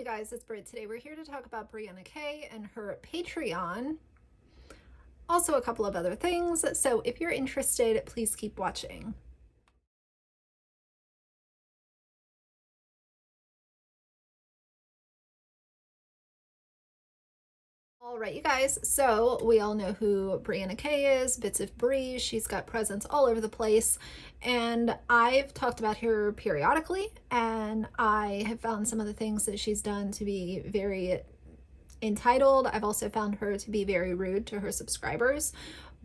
you guys, it's Brit. Today we're here to talk about Brianna K and her Patreon, also a couple of other things. So if you're interested, please keep watching. All right, you guys, so we all know who Brianna K is, Bits of Brie. She's got presence all over the place, and I've talked about her periodically, and I have found some of the things that she's done to be very entitled. I've also found her to be very rude to her subscribers.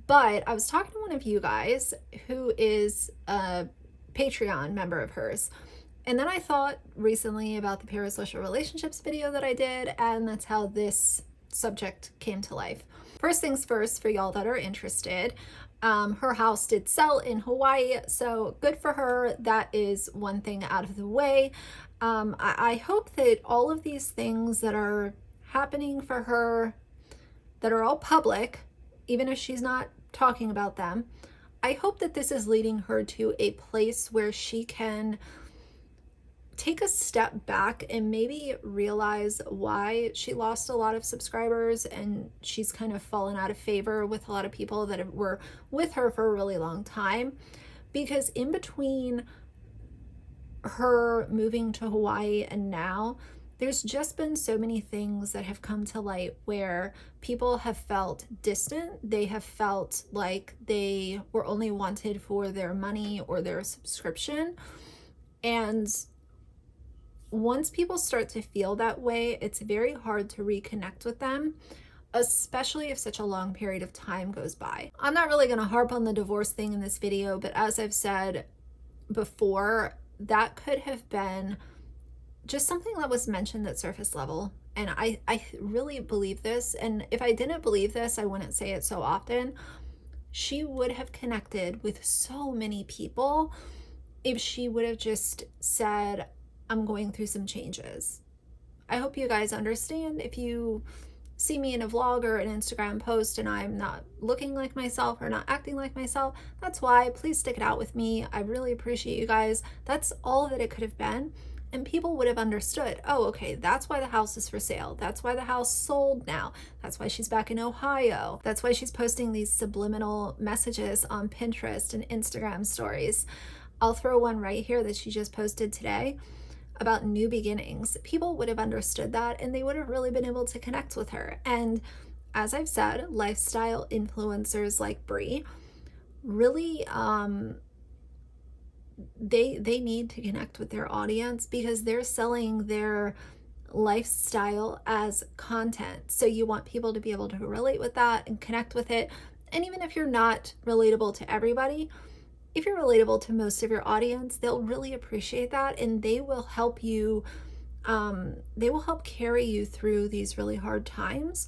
But I was talking to one of you guys who is a Patreon member of hers. And then I thought recently about the parasocial relationships video that I did, and that's how this subject came to life. First things first, for y'all that are interested, her house did sell in Hawaii, so good for her. That is one thing out of the way. I hope that all of these things that are happening for her, that are all public, even if she's not talking about them, I hope that this is leading her to a place where she can take a step back and maybe realize why she lost a lot of subscribers and she's kind of fallen out of favor with a lot of people that were with her for a really long time. Because in between her moving to Hawaii and now, there's just been so many things that have come to light where people have felt distant. They have felt like they were only wanted for their money or their subscription. And once people start to feel that way, it's very hard to reconnect with them, especially if such a long period of time goes by. I'm not really going to harp on the divorce thing in this video, but as I've said before, that could have been just something that was mentioned at surface level. And I really believe this. And if I didn't believe this, I wouldn't say it so often. She would have connected with so many people if she would have just said, I'm going through some changes. I hope you guys understand. If you see me in a vlog or an Instagram post and I'm not looking like myself or not acting like myself, that's why. Please stick it out with me. I really appreciate you guys. That's all that it could have been. And people would have understood, oh, okay, that's why the house is for sale. That's why the house sold now. That's why she's back in Ohio. That's why she's posting these subliminal messages on Pinterest and Instagram stories. I'll throw one right here that she just posted today about new beginnings. People would have understood that and they would have really been able to connect with her. And as I've said, lifestyle influencers like Brie really they need to connect with their audience because they're selling their lifestyle as content. So you want people to be able to relate with that and connect with it. And even if you're not relatable to everybody, if you're relatable to most of your audience, they'll really appreciate that and they will help you, they will help carry you through these really hard times.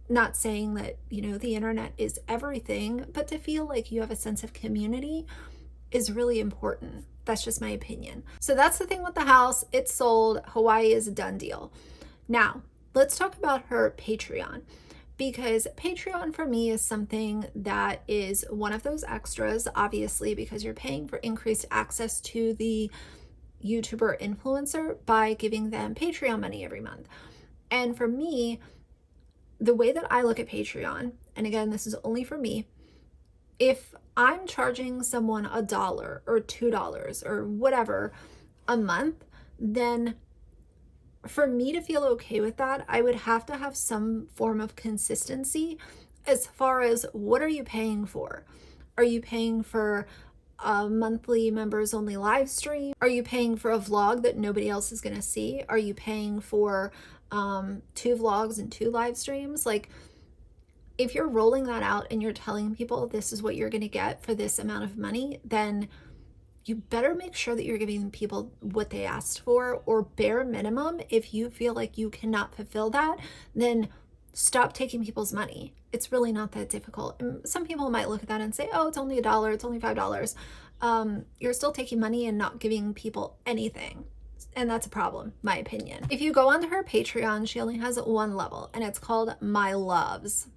Not saying that, you know, the internet is everything, but to feel like you have a sense of community is really important. That's just my opinion. So that's the thing with the house. It's sold. Hawaii is a done deal. Now, let's talk about her Patreon, because Patreon for me is something that is one of those extras, obviously, because you're paying for increased access to the YouTuber influencer by giving them Patreon money every month. And for me, the way that I look at Patreon, and again, this is only for me, if I'm charging someone $1 or $2 or whatever a month, then for me to feel okay with that, I would have to have some form of consistency as far as what are you paying for? Are you paying for a monthly members only live stream? Are you paying for a vlog that nobody else is going to see? Are you paying for 2 vlogs and 2 live streams? Like, if you're rolling that out and you're telling people this is what you're going to get for this amount of money, then you better make sure that you're giving people what they asked for, or bare minimum, if you feel like you cannot fulfill that, then stop taking people's money. It's really not that difficult. And some people might look at that and say, oh, it's only $1, it's only $5. You're still taking money and not giving people anything. And that's a problem, my opinion. If you go onto her Patreon, she only has 1 level and it's called My Loves.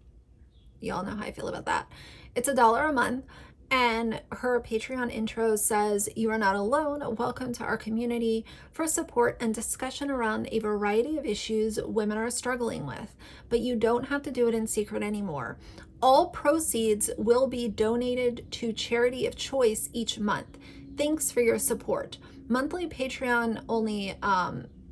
Y'all know how I feel about that. It's $1 a month. And her Patreon intro says, "You are not alone. Welcome to our community for support and discussion around a variety of issues women are struggling with. But you don't have to do it in secret anymore. All proceeds will be donated to charity of choice each month. Thanks for your support. Monthly Patreon only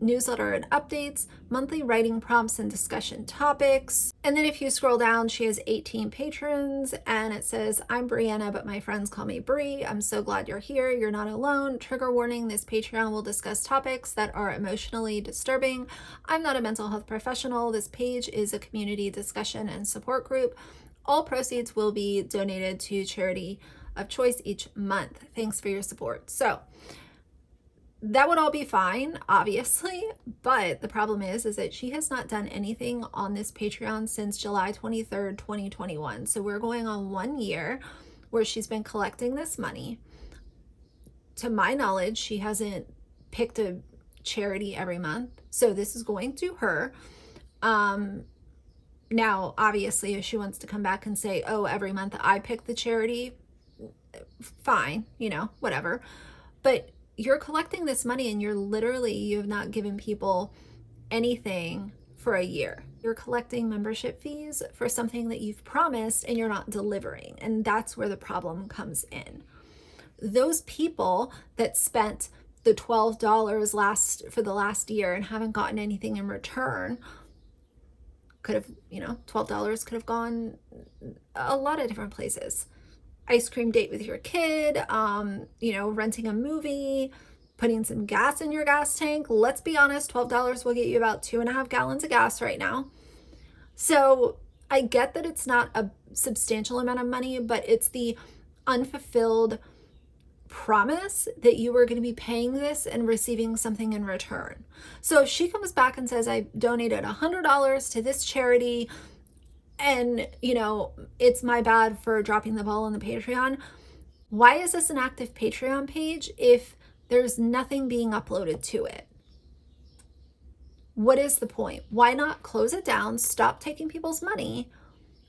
newsletter and updates, monthly writing prompts and discussion topics." And then if you scroll down, she has 18 patrons, and it says, "I'm Brianna, but my friends call me Bri. I'm so glad you're here. You're not alone. Trigger warning, this Patreon will discuss topics that are emotionally disturbing. I'm not a mental health professional. This page is a community discussion and support group. All proceeds will be donated to charity of choice each month. Thanks for your support." So that would all be fine, obviously, but the problem is that she has not done anything on this Patreon since July 23rd, 2021. So we're going on 1 year where she's been collecting this money. To my knowledge, she hasn't picked a charity every month. So this is going to her. Now, obviously, if she wants to come back and say, "Oh, every month I pick the charity," fine, whatever. But you're collecting this money and you have not given people anything for a year. You're collecting membership fees for something that you've promised and you're not delivering. And that's where the problem comes in. Those people that spent the $12 for the last year and haven't gotten anything in return could have, $12 could have gone a lot of different places. Ice cream date with your kid, renting a movie, putting some gas in your gas tank. Let's be honest, $12 will get you about 2.5 gallons of gas right now. So I get that it's not a substantial amount of money, but it's the unfulfilled promise that you were going to be paying this and receiving something in return. So if she comes back and says, "I donated $100 to this charity, and it's my bad for dropping the ball on the Patreon," why is this an active Patreon page if there's nothing being uploaded to it? What is the point? Why not close it down, stop taking people's money,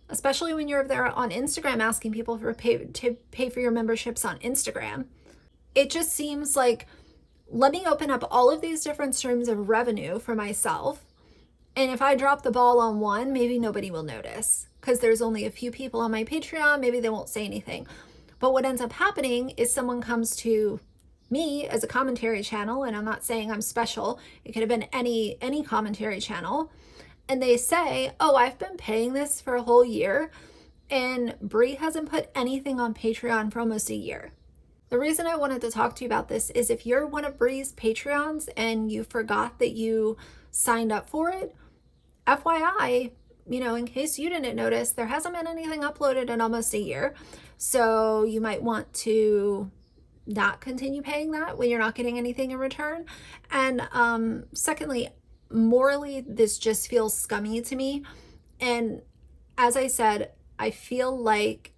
especially when you're there on Instagram asking people to pay for your memberships on Instagram? It just seems like, let me open up all of these different streams of revenue for myself. And if I drop the ball on one, maybe nobody will notice because there's only a few people on my Patreon. Maybe they won't say anything. But what ends up happening is someone comes to me as a commentary channel, and I'm not saying I'm special. It could have been any commentary channel. And they say, "Oh, I've been paying this for a whole year, and Bri hasn't put anything on Patreon for almost a year." The reason I wanted to talk to you about this is if you're one of Bri's Patreons and you forgot that you signed up for it, FYI, in case you didn't notice, there hasn't been anything uploaded in almost a year. So you might want to not continue paying that when you're not getting anything in return. And secondly, morally, this just feels scummy to me. And as I said, it feels like,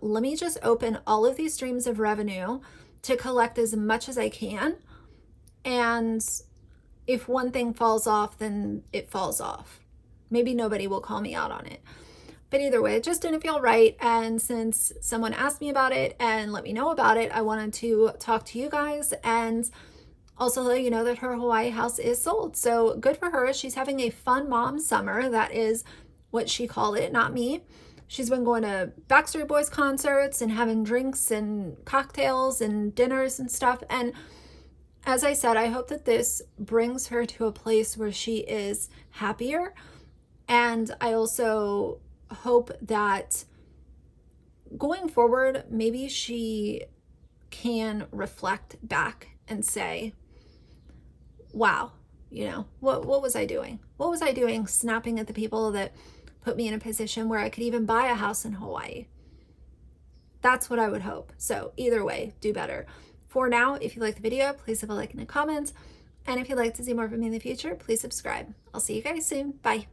let me just open all of these streams of revenue to collect as much as I can. And if one thing falls off, then it falls off. Maybe nobody will call me out on it. But either way, it just didn't feel right. And since someone asked me about it and let me know about it, I wanted to talk to you guys and also let you know that her Hawaii house is sold. So good for her. She's having a fun mom summer. That is what she called it, not me. She's been going to Backstreet Boys concerts and having drinks and cocktails and dinners and stuff. And as I said, I hope that this brings her to a place where she is happier. And I also hope that going forward, maybe she can reflect back and say, wow, what was I doing? What was I doing snapping at the people that put me in a position where I could even buy a house in Hawaii? That's what I would hope. So either way, do better. For now, if you like the video, please leave a like and a comment. And if you'd like to see more from me in the future, please subscribe. I'll see you guys soon. Bye.